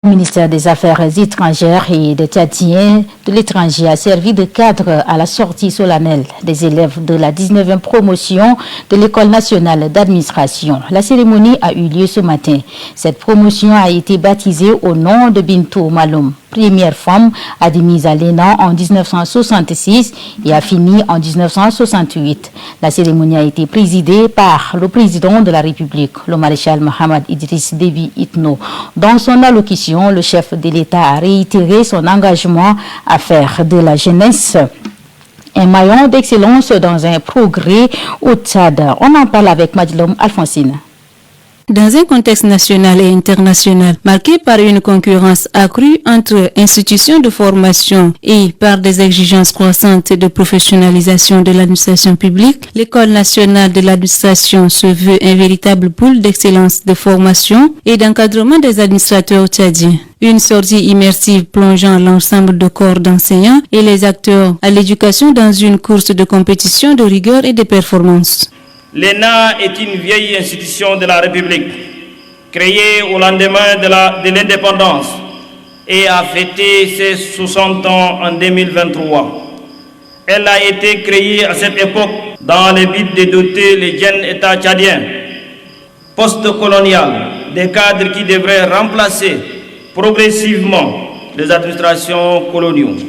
Le ministère des Affaires étrangères et des Tchadiens de l'étranger a servi de cadre à la sortie solennelle des élèves de la 19e promotion de l'École nationale d'administration. La cérémonie a eu lieu ce matin. Cette promotion a été baptisée au nom de Bintou Maloum, première femme admise à l'ENA en 1966 et a fini en 1968. La cérémonie a été présidée par le président de la République, le maréchal Mohamed Idriss Déby Itno. Dans son allocution, le chef de l'État a réitéré son engagement à faire de la jeunesse un maillon d'excellence dans un progrès au Tchad. On en parle avec Madjlom Alphonsine. Dans un contexte national et international marqué par une concurrence accrue entre institutions de formation et par des exigences croissantes de professionnalisation de l'administration publique, l'École nationale de l'administration se veut un véritable pôle d'excellence de formation et d'encadrement des administrateurs tchadiens. Une sortie immersive plongeant l'ensemble de corps d'enseignants et les acteurs à l'éducation dans une course de compétition de rigueur et de performance. L'ENA est une vieille institution de la République, créée au lendemain de l'indépendance et a fêté ses 60 ans en 2023. Elle a été créée à cette époque dans le but de doter les jeunes États tchadiens post-colonial des cadres qui devraient remplacer progressivement les administrations coloniales.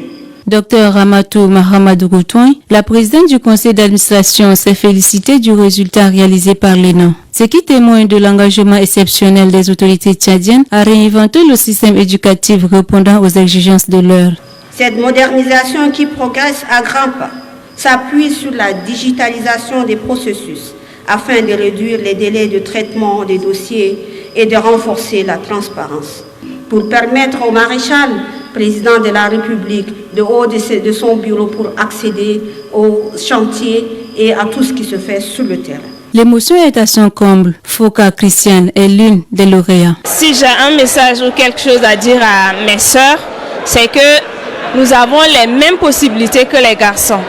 Dr Ramatou Mahamadou Goutouin, la présidente du conseil d'administration, s'est félicitée du résultat réalisé par l'ENA. Ce qui témoigne de l'engagement exceptionnel des autorités tchadiennes à réinventer le système éducatif répondant aux exigences de l'heure. Cette modernisation qui progresse à grands pas s'appuie sur la digitalisation des processus afin de réduire les délais de traitement des dossiers et de renforcer la transparence. Pour permettre au maréchal président de la République, de haut de son bureau pour accéder au chantier et à tout ce qui se fait sur le terrain. L'émotion est à son comble. Fouka Christiane est l'une des lauréats. Si j'ai un message ou quelque chose à dire à mes sœurs, c'est que nous avons les mêmes possibilités que les garçons.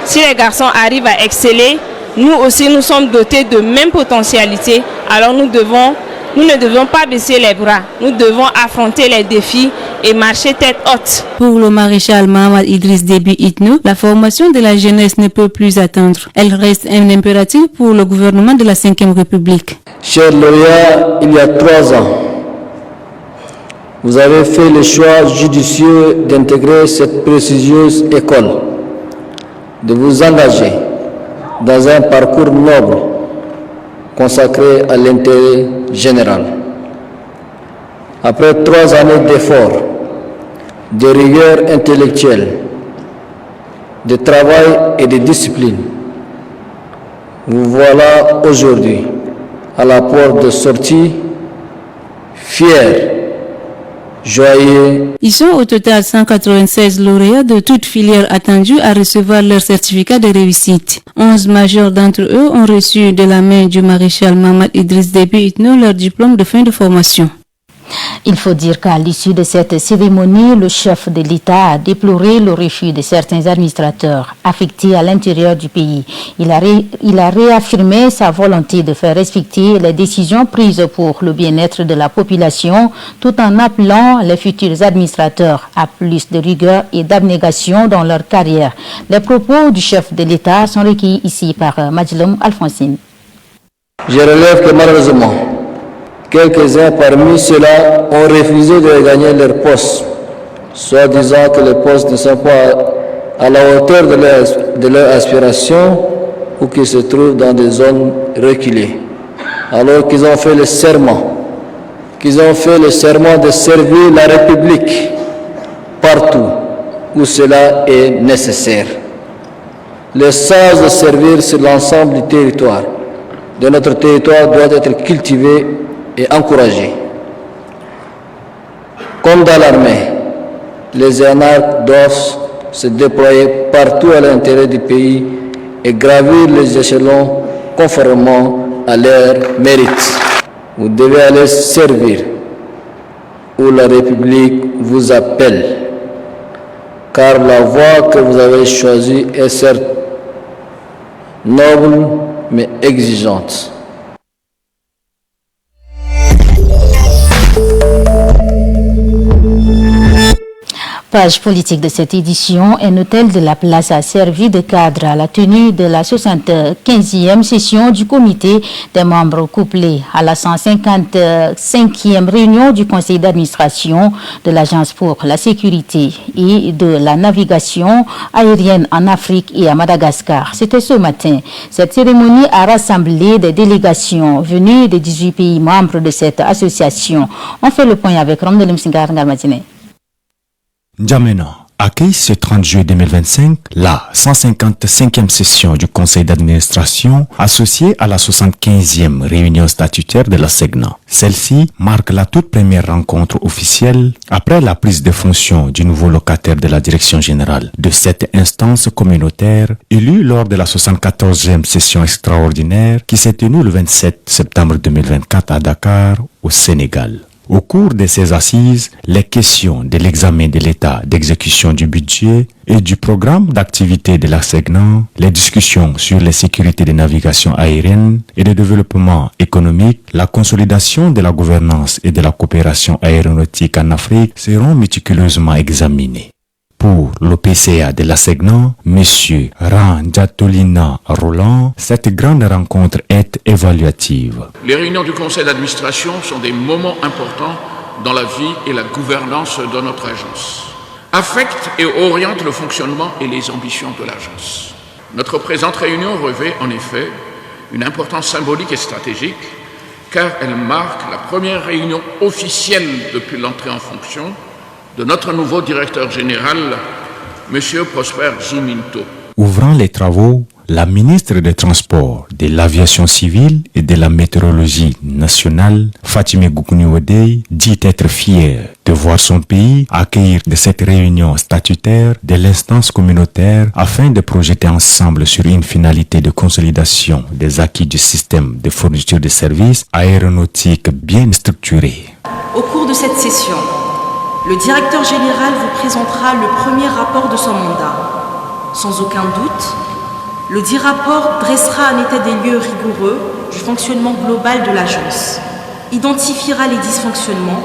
Si les garçons arrivent à exceller, nous aussi nous sommes dotés de mêmes potentialités. Alors nous ne devons pas baisser les bras. Nous devons affronter les défis et marcher tête haute. Pour le maréchal Mohamed Idriss Déby Itno, la formation de la jeunesse ne peut plus attendre. Elle reste un impératif pour le gouvernement de la Ve République. Chers lauréats, il y a 3 ans, vous avez fait le choix judicieux d'intégrer cette prestigieuse école, de vous engager dans un parcours noble consacré à l'intérêt général. Après 3 années d'efforts, de rigueur intellectuelle, de travail et de discipline, vous voilà aujourd'hui à la porte de sortie, fiers, joyeux. Ils sont au total 196 lauréats de toutes filières attendues à recevoir leur certificat de réussite. 11 majeurs d'entre eux ont reçu de la main du maréchal Mohamed Idriss Déby Itno leur diplôme de fin de formation. Il faut dire qu'à l'issue de cette cérémonie, le chef de l'État a déploré le refus de certains administrateurs affectés à l'intérieur du pays. Il a réaffirmé sa volonté de faire respecter les décisions prises pour le bien-être de la population, tout en appelant les futurs administrateurs à plus de rigueur et d'abnégation dans leur carrière. Les propos du chef de l'État sont recueillis ici par Madjlom Alphonsine. Je relève que malheureusement, quelques-uns parmi ceux-là ont refusé de gagner leur poste, soit disant que les postes ne sont pas à la hauteur de leur aspiration ou qu'ils se trouvent dans des zones reculées. Alors qu'ils ont fait le serment, de servir la République partout où cela est nécessaire. Le sens de servir sur l'ensemble du territoire, de notre territoire, doit être cultivé et encouragé. Comme dans l'armée, les énarques doivent se déployer partout à l'intérieur du pays et gravir les échelons conformément à leur mérite. Vous devez aller servir où la République vous appelle, car la voie que vous avez choisie est certes noble mais exigeante. page politique de cette édition, un hôtel de la place a servi de cadre à la tenue de la 75e session du comité des membres couplés à la 155e réunion du conseil d'administration de l'Agence pour la sécurité et de la navigation aérienne en Afrique et à Madagascar. C'était ce matin. Cette cérémonie a rassemblé des délégations venues des 18 pays membres de cette association. On fait le point avec Ramdel Msingar Ngarmatine. N'Djamena accueille ce 30 juillet 2025 la 155e session du conseil d'administration associée à la 75e réunion statutaire de la SEGNA. Celle-ci marque la toute première rencontre officielle après la prise de fonction du nouveau locataire de la direction générale de cette instance communautaire élue lors de la 74e session extraordinaire qui s'est tenue le 27 septembre 2024 à Dakar, au Sénégal. Au cours de ces assises, les questions de l'examen de l'état d'exécution du budget et du programme d'activité de la SEGNA, les discussions sur les sécurités de navigation aérienne et de développement économique, la consolidation de la gouvernance et de la coopération aéronautique en Afrique seront méticuleusement examinées. Pour l'OPCA de la SEGNA, M. Ranjatolina Roland, cette grande rencontre est évaluative. Les réunions du conseil d'administration sont des moments importants dans la vie et la gouvernance de notre agence, affectent et orientent le fonctionnement et les ambitions de l'agence. Notre présente réunion revêt en effet une importance symbolique et stratégique car elle marque la première réunion officielle depuis l'entrée en fonction de notre nouveau directeur général, M. Prosper Zouminto. Ouvrant les travaux, la ministre des Transports, de l'Aviation civile et de la Météorologie nationale, Fatime Goukouni-Wadei, dit être fière de voir son pays accueillir de cette réunion statutaire de l'instance communautaire afin de projeter ensemble sur une finalité de consolidation des acquis du système de fourniture de services aéronautiques bien structuré. Au cours de cette session, le directeur général vous présentera le premier rapport de son mandat. Sans aucun doute, le dit rapport dressera un état des lieux rigoureux du fonctionnement global de l'agence, identifiera les dysfonctionnements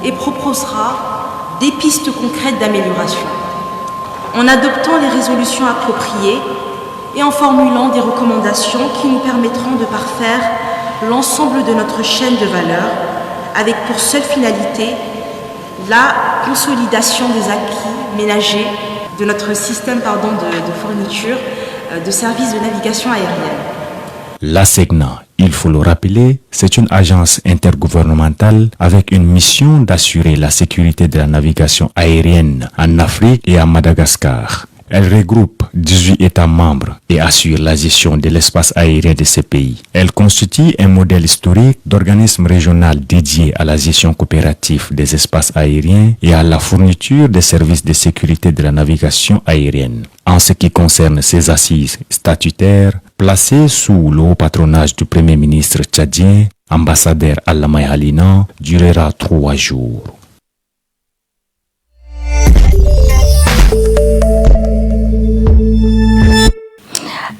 et proposera des pistes concrètes d'amélioration. En adoptant les résolutions appropriées et en formulant des recommandations qui nous permettront de parfaire l'ensemble de notre chaîne de valeur avec pour seule finalité la consolidation des acquis ménagers de notre système de fourniture de services de navigation aérienne. La SEGNA, il faut le rappeler, c'est une agence intergouvernementale avec une mission d'assurer la sécurité de la navigation aérienne en Afrique et à Madagascar. Elle regroupe 18 États membres et assure la gestion de l'espace aérien de ces pays. Elle constitue un modèle historique d'organisme régional dédié à la gestion coopérative des espaces aériens et à la fourniture des services de sécurité de la navigation aérienne. En ce qui concerne ces assises statutaires, placées sous le haut patronage du Premier ministre tchadien, ambassadeur Alamay Halina, durera 3 jours.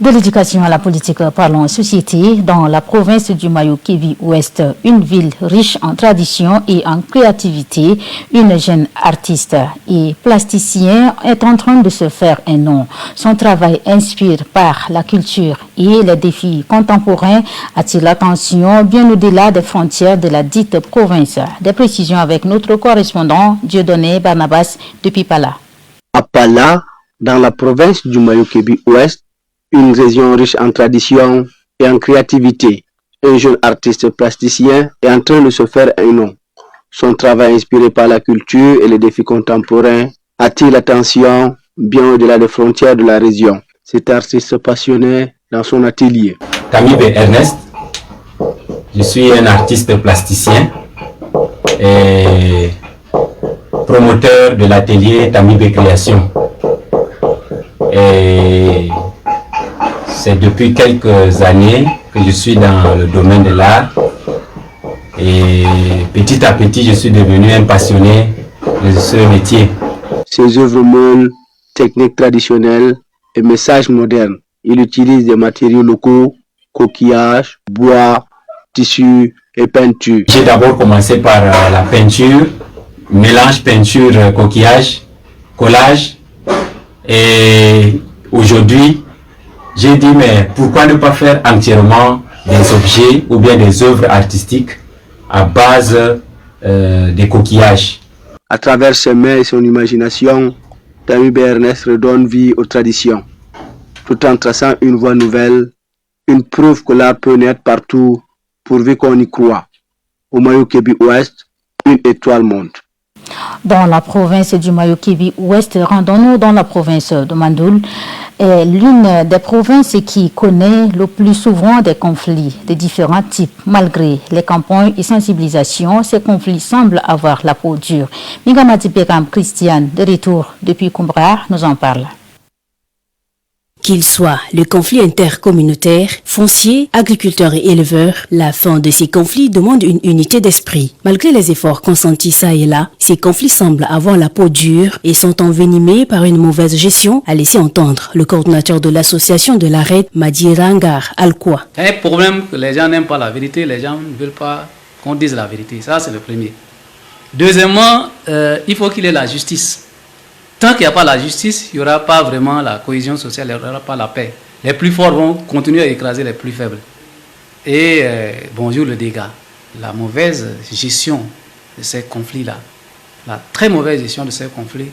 De l'éducation à la politique, parlons société. Dans la province du Mayou-Kébi-Ouest, une ville riche en tradition et en créativité, une jeune artiste et plasticien est en train de se faire un nom. Son travail inspire par la culture et les défis contemporains attire l'attention bien au-delà des frontières de la dite province. Des précisions avec notre correspondant Dieudonné Barnabas depuis Pala. À Pala, dans la province du Mayou-Kébi-Ouest, une région riche en tradition et en créativité. Un jeune artiste plasticien est en train de se faire un nom. Son travail inspiré par la culture et les défis contemporains attire l'attention bien au-delà des frontières de la région. Cet artiste passionné dans son atelier. Tamibé Ernest, je suis un artiste plasticien et promoteur de l'atelier Tamibé Création. Et c'est depuis quelques années que je suis dans le domaine de l'art et petit à petit je suis devenu un passionné de ce métier. Ses œuvres mêlent techniques traditionnelles et messages modernes. Il utilise des matériaux locaux, coquillages, bois, tissus et peinture. J'ai d'abord commencé par la peinture, mélange peinture-coquillage collage. Et aujourd'hui, j'ai dit, mais pourquoi ne pas faire entièrement des objets ou bien des œuvres artistiques à base des coquillages. À travers ses mains et son imagination, Tamibe Ernest redonne vie aux traditions, tout en traçant une voie nouvelle, une preuve que l'art peut naître partout, pourvu qu'on y croit. Au Mayo-Kébi Ouest, une étoile monte. Dans la province du Mayo-Kébi Ouest, rendons-nous dans la province de Mandoul, est l'une des provinces qui connaît le plus souvent des conflits de différents types. Malgré les campagnes et sensibilisations, ces conflits semblent avoir la peau dure. Migamati Pekam Christiane, de retour depuis Kumbra, nous en parle. Qu'il soit le conflit intercommunautaire, foncier, agriculteurs et éleveurs, la fin de ces conflits demande une unité d'esprit. Malgré les efforts consentis ça et là, ces conflits semblent avoir la peau dure et sont envenimés par une mauvaise gestion, a laissé entendre le coordinateur de l'association de l'arrêt, Madi Rangar Alkwa. Un problème que les gens n'aiment pas la vérité, les gens ne veulent pas qu'on dise la vérité. Ça, c'est le premier. Deuxièmement, il faut qu'il y ait la justice. Tant qu'il n'y a pas la justice, il n'y aura pas vraiment la cohésion sociale, il n'y aura pas la paix. Les plus forts vont continuer à écraser les plus faibles. Et bonjour le dégât. La mauvaise gestion de ces conflits-là, la très mauvaise gestion de ces conflits,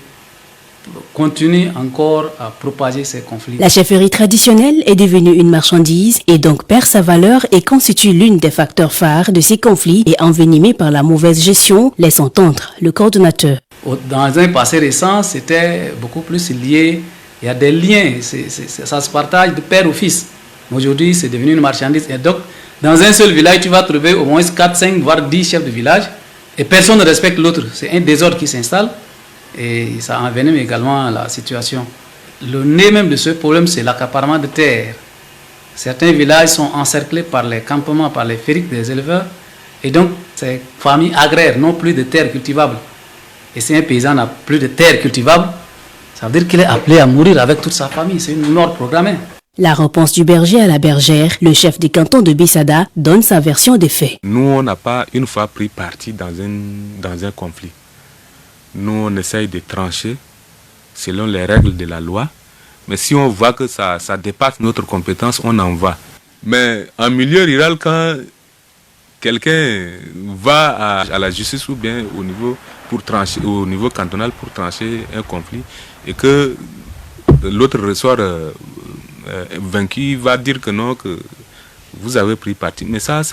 continue encore à propager ces conflits. La chefferie traditionnelle est devenue une marchandise et donc perd sa valeur et constitue l'une des facteurs phares de ces conflits et envenimée par la mauvaise gestion, laisse entendre le coordonnateur. Dans un passé récent, c'était beaucoup plus lié, il y a des liens, ça se partage de père au fils. Aujourd'hui, c'est devenu une marchandise. Et donc, dans un seul village, tu vas trouver au moins 4, 5, voire 10 chefs de village et personne ne respecte l'autre. C'est un désordre qui s'installe et ça envenime également la situation. Le nez même de ce problème, c'est l'accaparement de terres. Certains villages sont encerclés par les campements, par les ferriques des éleveurs et donc ces familles agraires n'ont plus de terres cultivables. Et si un paysan n'a plus de terre cultivable, ça veut dire qu'il est appelé à mourir avec toute sa famille. C'est une mort programmée. La réponse du berger à la bergère, le chef du canton de Bissada, donne sa version des faits. Nous, on n'a pas une fois pris parti dans un conflit. Nous, on essaye de trancher selon les règles de la loi. Mais si on voit que ça dépasse notre compétence, on en va. Mais en milieu rural, quand quelqu'un va à la justice ou bien au niveau cantonal pour trancher un conflit et que l'autre ressort vaincu, va dire que non, que vous avez pris parti. Mais ça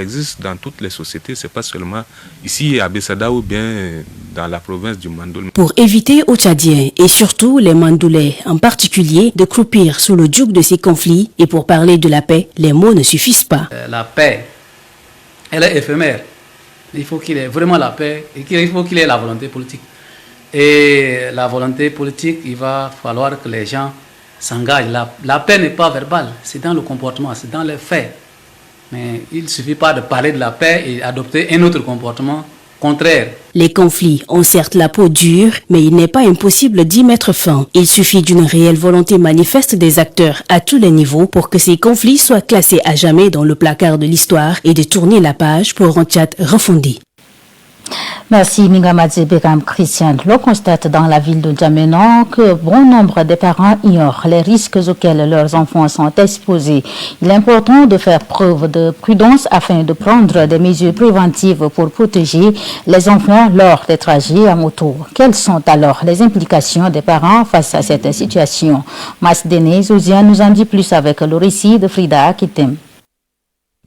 existe dans toutes les sociétés, c'est pas seulement ici à Bissada ou bien dans la province du Mandoul. Pour éviter aux Tchadiens et surtout les Mandoulais en particulier de croupir sous le joug de ces conflits et pour parler de la paix, les mots ne suffisent pas. La paix, elle est éphémère. Il faut qu'il y ait vraiment la paix et il faut qu'il y ait la volonté politique. Et la volonté politique, il va falloir que les gens s'engagent. La paix n'est pas verbale, c'est dans le comportement, c'est dans les faits. Mais il ne suffit pas de parler de la paix et adopter un autre comportement contraire. Les conflits ont certes la peau dure, mais il n'est pas impossible d'y mettre fin. Il suffit d'une réelle volonté manifeste des acteurs à tous les niveaux pour que ces conflits soient classés à jamais dans le placard de l'histoire et de tourner la page pour un Tchad refondé. Merci Migamati Bekam Christian. L'on constate dans la ville de N'Djamena que bon nombre de parents ignorent les risques auxquels leurs enfants sont exposés. Il est important de faire preuve de prudence afin de prendre des mesures préventives pour protéger les enfants lors des trajets à moto. Quelles sont alors les implications des parents face à cette situation? Masdene Zouzian nous en dit plus avec le récit de Frida Akitem.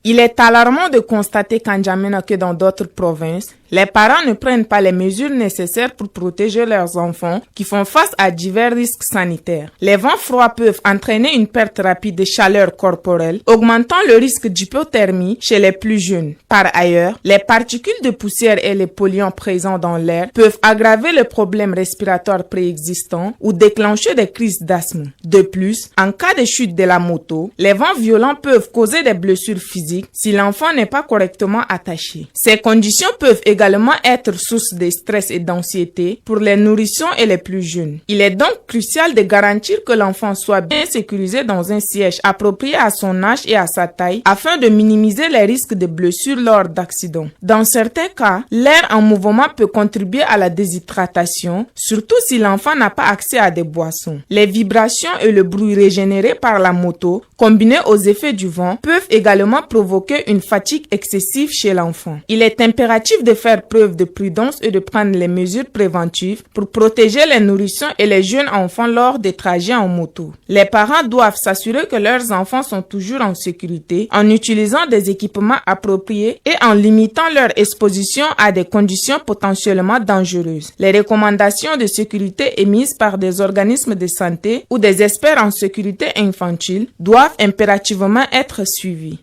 Il est alarmant de constater qu'en N'Djamena que dans d'autres provinces, les parents ne prennent pas les mesures nécessaires pour protéger leurs enfants qui font face à divers risques sanitaires. Les vents froids peuvent entraîner une perte rapide de chaleur corporelle, augmentant le risque d'hypothermie chez les plus jeunes. Par ailleurs, les particules de poussière et les polluants présents dans l'air peuvent aggraver le problème respiratoire préexistant ou déclencher des crises d'asthme. De plus, en cas de chute de la moto, les vents violents peuvent causer des blessures physiques physique si l'enfant n'est pas correctement attaché. Ces conditions peuvent également être source de stress et d'anxiété pour les nourrissons et les plus jeunes. Il est donc crucial de garantir que l'enfant soit bien sécurisé dans un siège approprié à son âge et à sa taille afin de minimiser les risques de blessures lors d'accidents. Dans certains cas, l'air en mouvement peut contribuer à la déshydratation, surtout si l'enfant n'a pas accès à des boissons. Les vibrations et le bruit régénéré par la moto, combinés aux effets du vent, peuvent également provoquer une fatigue excessive chez l'enfant. Il est impératif de faire preuve de prudence et de prendre les mesures préventives pour protéger les nourrissons et les jeunes enfants lors des trajets en moto. Les parents doivent s'assurer que leurs enfants sont toujours en sécurité en utilisant des équipements appropriés et en limitant leur exposition à des conditions potentiellement dangereuses. Les recommandations de sécurité émises par des organismes de santé ou des experts en sécurité infantile doivent impérativement être suivies.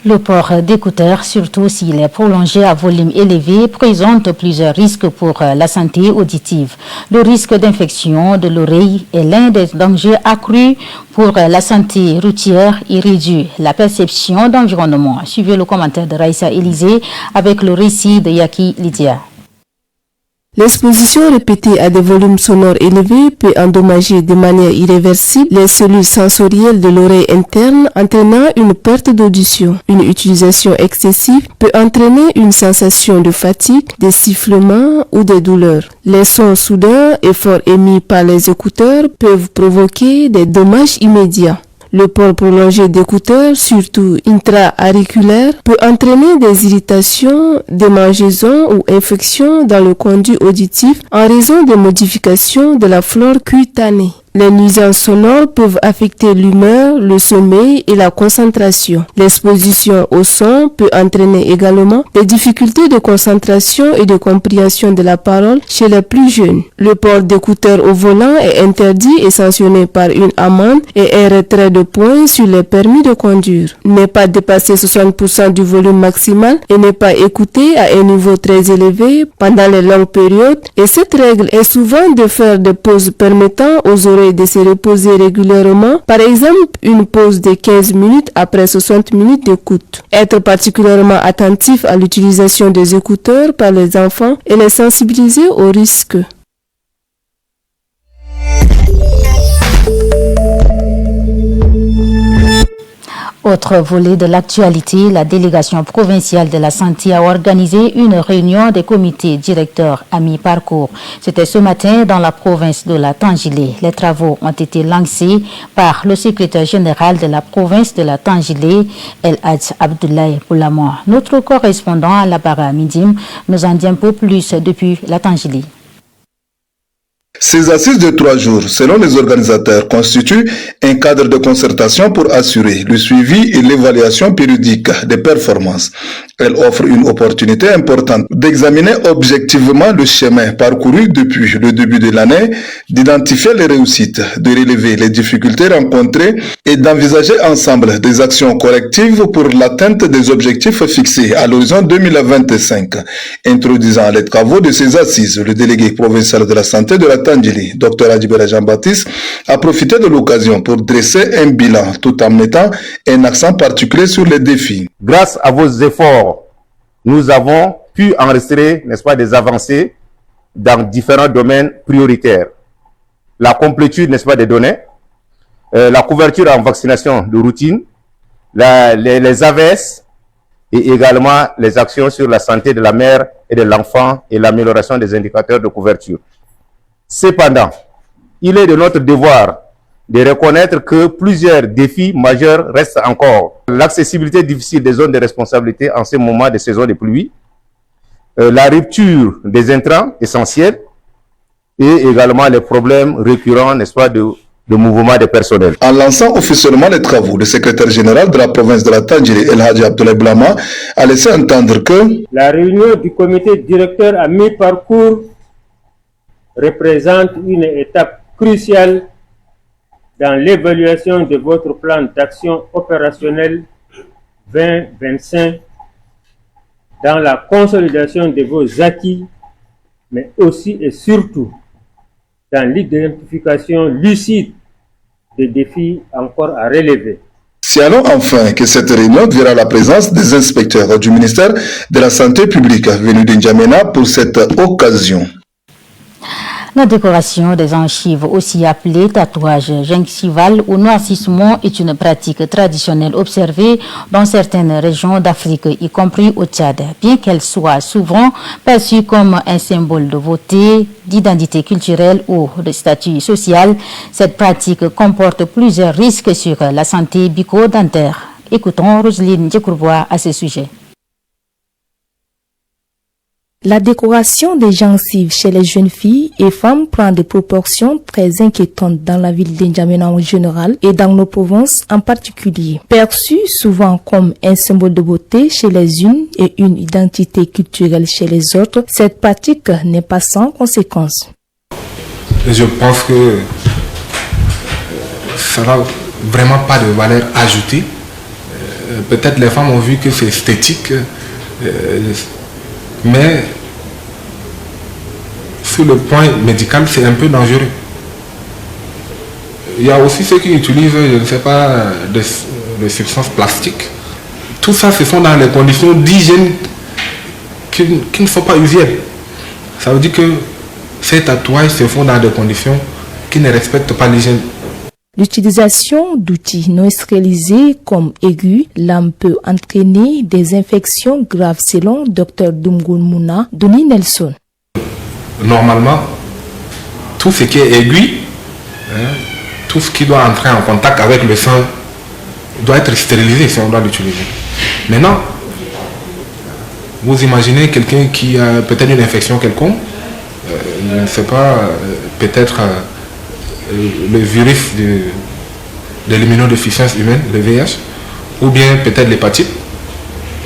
Le port d'écouteurs, surtout s'il est prolongé à volume élevé, présente plusieurs risques pour la santé auditive. Le risque d'infection de l'oreille est l'un des dangers accrus pour la santé routière et réduit la perception d'environnement. Suivez le commentaire de Raïssa Élysée avec le récit de Yaki Lydia. L'exposition répétée à des volumes sonores élevés peut endommager de manière irréversible les cellules sensorielles de l'oreille interne, entraînant une perte d'audition. Une utilisation excessive peut entraîner une sensation de fatigue, des sifflements ou des douleurs. Les sons soudains et forts émis par les écouteurs peuvent provoquer des dommages immédiats. Le port prolongé d'écouteurs, surtout intra-auriculaires, peut entraîner des irritations, démangeaisons ou infections dans le conduit auditif en raison des modifications de la flore cutanée. Les nuisances sonores peuvent affecter l'humeur, le sommeil et la concentration. L'exposition au son peut entraîner également des difficultés de concentration et de compréhension de la parole chez les plus jeunes. Le port d'écouteurs au volant est interdit et sanctionné par une amende et un retrait de points sur les permis de conduire. Ne pas dépasser 60% du volume maximal et ne pas écouter à un niveau très élevé pendant les longues périodes. Et cette règle est souvent de faire des pauses permettant aux oreilles de se reposer régulièrement, par exemple une pause de 15 minutes après 60 minutes d'écoute. Être particulièrement attentif à l'utilisation des écouteurs par les enfants et les sensibiliser aux risques. Autre volet de l'actualité, la délégation provinciale de la santé a organisé une réunion des comités directeurs à mi-parcours. C'était ce matin dans la province de la Tangilé. Les travaux ont été lancés par le secrétaire général de la province de la Tangilé, El Hadj Abdoulaye Boulama. Notre correspondant à la Bara Midim nous en dit un peu plus depuis la Tangilé. Ces assises de 3 jours, selon les organisateurs, constituent un cadre de concertation pour assurer le suivi et l'évaluation périodique des performances. Elle offre une opportunité importante d'examiner objectivement le chemin parcouru depuis le début de l'année, d'identifier les réussites, de relever les difficultés rencontrées et d'envisager ensemble des actions correctives pour l'atteinte des objectifs fixés à l'horizon 2025. Introduisant les travaux de ces assises, le délégué provincial de la santé de la Tangilé, Dr Adjibera Jean-Baptiste, a profité de l'occasion pour dresser un bilan tout en mettant un accent particulier sur les défis. Grâce à vos efforts, nous avons pu enregistrer, n'est-ce pas, des avancées dans différents domaines prioritaires. La complétude, n'est-ce pas, des données, la couverture en vaccination de routine, les AVS et également les actions sur la santé de la mère et de l'enfant et l'amélioration des indicateurs de couverture. Cependant, il est de notre devoir de reconnaître que plusieurs défis majeurs restent encore. L'accessibilité difficile des zones de responsabilité en ces moments de saison de pluie, la rupture des intrants essentiels et également les problèmes récurrents, n'est-ce pas, de mouvement des personnels. En lançant officiellement les travaux, le secrétaire général de la province de la Tangilé, El Hadj Abdoulaye Boulama, a laissé entendre que la réunion du comité directeur à mi-parcours représente une étape cruciale dans l'évaluation de votre plan d'action opérationnel 2025, dans la consolidation de vos acquis, mais aussi et surtout dans l'identification lucide des défis encore à relever. Signalons enfin que cette réunion verra la présence des inspecteurs du ministère de la Santé publique venus de N'Djamena pour cette occasion. La décoration des archives, aussi appelée tatouage gingival ou noircissement, est une pratique traditionnelle observée dans certaines régions d'Afrique, y compris au Tchad. Bien qu'elle soit souvent perçue comme un symbole de beauté, d'identité culturelle ou de statut social, cette pratique comporte plusieurs risques sur la santé bucco-dentaire. Écoutons Roselyne Djekourbois à ce sujet. La décoration des gencives chez les jeunes filles et femmes prend des proportions très inquiétantes dans la ville d'N'Djamena en général et dans nos provinces en particulier. Perçue souvent comme un symbole de beauté chez les unes et une identité culturelle chez les autres, cette pratique n'est pas sans conséquences. Je pense que ça n'a vraiment pas de valeur ajoutée. Peut-être les femmes ont vu que c'est esthétique, mais sur le point médical, c'est un peu dangereux. Il y a aussi ceux qui utilisent, je ne sais pas, des substances plastiques. Tout ça, ce sont dans les conditions d'hygiène qui ne sont pas usuelles. Ça veut dire que ces tatouages se font dans des conditions qui ne respectent pas l'hygiène. L'utilisation d'outils non stérilisés comme aigus, lames peut entraîner des infections graves selon Dr Dumgun Mouna Doni Nelson. Normalement, tout ce qui est aiguille, tout ce qui doit entrer en contact avec le sang doit être stérilisé si on doit l'utiliser. Maintenant, vous imaginez quelqu'un qui a peut-être une infection quelconque, je ne sais pas, peut-être le virus de l'immunodéficience humaine, le VIH, ou bien peut-être l'hépatite,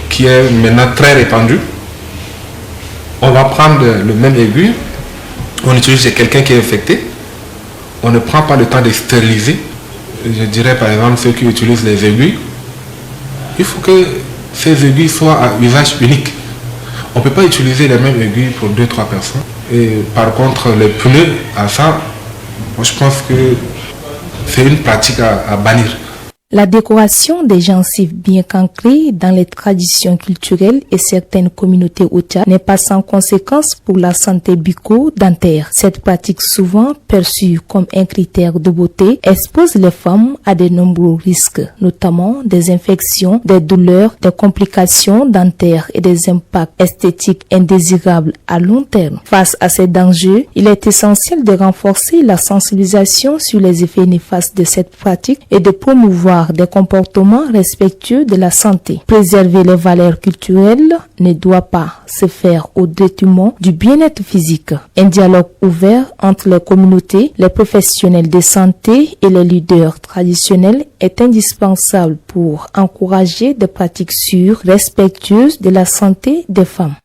qui est maintenant très répandue. On va prendre le même aiguille, on utilise chez quelqu'un qui est infecté, on ne prend pas le temps de stériliser. Je dirais par exemple ceux qui utilisent les aiguilles, il faut que ces aiguilles soient à usage unique. On ne peut pas utiliser les mêmes aiguilles pour 2-3 personnes. Et par contre, les pneus, à ça, moi, je pense que c'est une pratique à bannir. La décoration des gencives bien qu'ancrée dans les traditions culturelles et certaines communautés au Tchad n'est pas sans conséquence pour la santé bucco-dentaire. Cette pratique souvent perçue comme un critère de beauté expose les femmes à de nombreux risques, notamment des infections, des douleurs, des complications dentaires et des impacts esthétiques indésirables à long terme. Face à ces dangers, il est essentiel de renforcer la sensibilisation sur les effets néfastes de cette pratique et de promouvoir des comportements respectueux de la santé. Préserver les valeurs culturelles ne doit pas se faire au détriment du bien-être physique. Un dialogue ouvert entre les communautés, les professionnels de santé et les leaders traditionnels est indispensable pour encourager des pratiques sûres, respectueuses de la santé des femmes.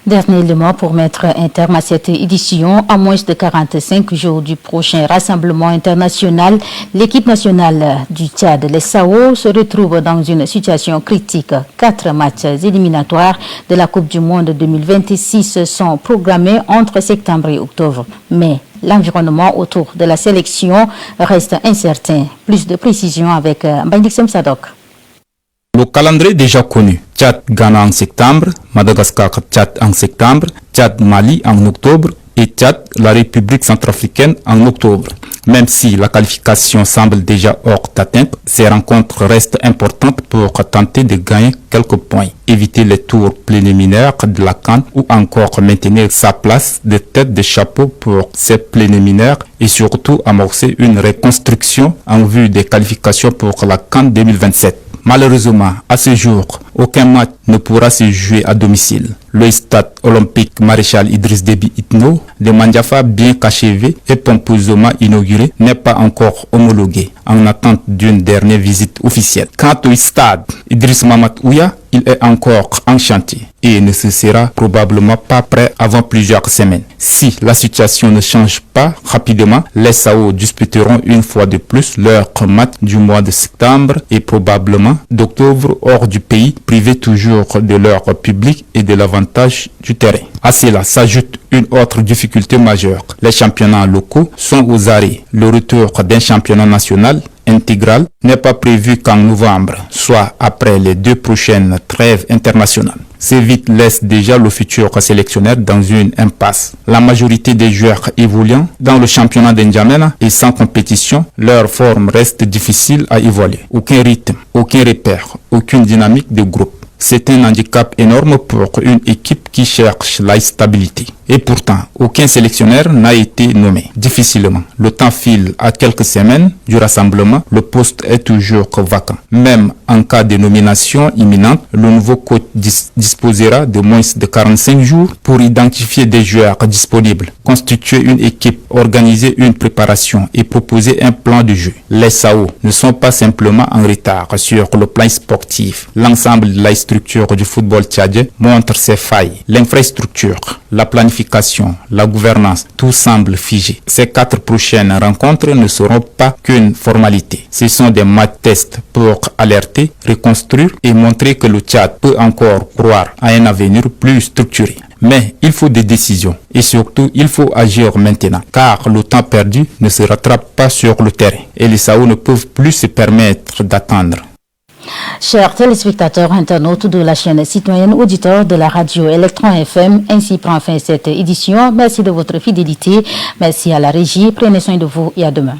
Dernier élément pour mettre un terme à cette édition. À moins de 45 jours du prochain rassemblement international, l'équipe nationale du Tchad, les SAO, se retrouve dans une situation critique. 4 matchs éliminatoires de la Coupe du Monde 2026 sont programmés entre septembre et octobre. Mais l'environnement autour de la sélection reste incertain. Plus de précisions avec Mbandixem Sadok. Le calendrier déjà connu, Tchad-Ghana en septembre, Madagascar-Tchad en septembre, Tchad-Mali en octobre et Tchad-la République centrafricaine en octobre. Même si la qualification semble déjà hors d'atteinte, ces rencontres restent importantes pour tenter de gagner quelques points, éviter les tours préliminaires de la CAN ou encore maintenir sa place de tête de chapeau pour ces préliminaires et surtout amorcer une reconstruction en vue des qualifications pour la CAN 2027. Malheureusement, à ce jour, aucun match ne pourra se jouer à domicile. Le stade olympique Maréchal Idriss Déby Itno de Mandjafa, bien qu'achevé et pompeusement inauguré, n'est pas encore homologué en attente d'une dernière visite officielle. Quant au stade Idriss Mamad Ouya, il est encore en chantier et ne se sera probablement pas prêt avant plusieurs semaines. Si la situation ne change pas rapidement, les SAO disputeront une fois de plus leur match du mois de septembre et probablement d'octobre hors du pays, priver toujours de leur public et de l'avantage du terrain. À cela s'ajoute une autre difficulté majeure. Les championnats locaux sont aux arrêts. Le retour d'un championnat national intégral n'est pas prévu qu'en novembre, soit après les 2 prochaines trêves internationales. Ces vite laisse déjà le futur sélectionneur dans une impasse. La majorité des joueurs évoluant dans le championnat d'Njamena et sans compétition, leur forme reste difficile à évaluer. Aucun rythme, aucun repère, aucune dynamique de groupe. C'est un handicap énorme pour une équipe qui cherche la stabilité. Et pourtant, aucun sélectionneur n'a été nommé. Difficilement, le temps file. À quelques semaines du rassemblement, le poste est toujours vacant. Même en cas de nomination imminente, le nouveau coach disposera de moins de 45 jours pour identifier des joueurs disponibles, constituer une équipe, organiser une préparation et proposer un plan de jeu. Les SAO ne sont pas simplement en retard sur le plan sportif. L'ensemble de la structure du football tchadien montre ses failles. L'infrastructure, la planification, la gouvernance, tout semble figé. Ces 4 prochaines rencontres ne seront pas qu'une formalité. Ce sont des matchs tests pour alerter, reconstruire et montrer que le Tchad peut encore croire à un avenir plus structuré. Mais il faut des décisions et surtout il faut agir maintenant car le temps perdu ne se rattrape pas sur le terrain et les SAO ne peuvent plus se permettre d'attendre. Chers téléspectateurs internautes de la chaîne citoyenne auditeurs de la radio Electron FM, ainsi prend fin cette édition. Merci de votre fidélité. Merci à la régie. Prenez soin de vous et à demain.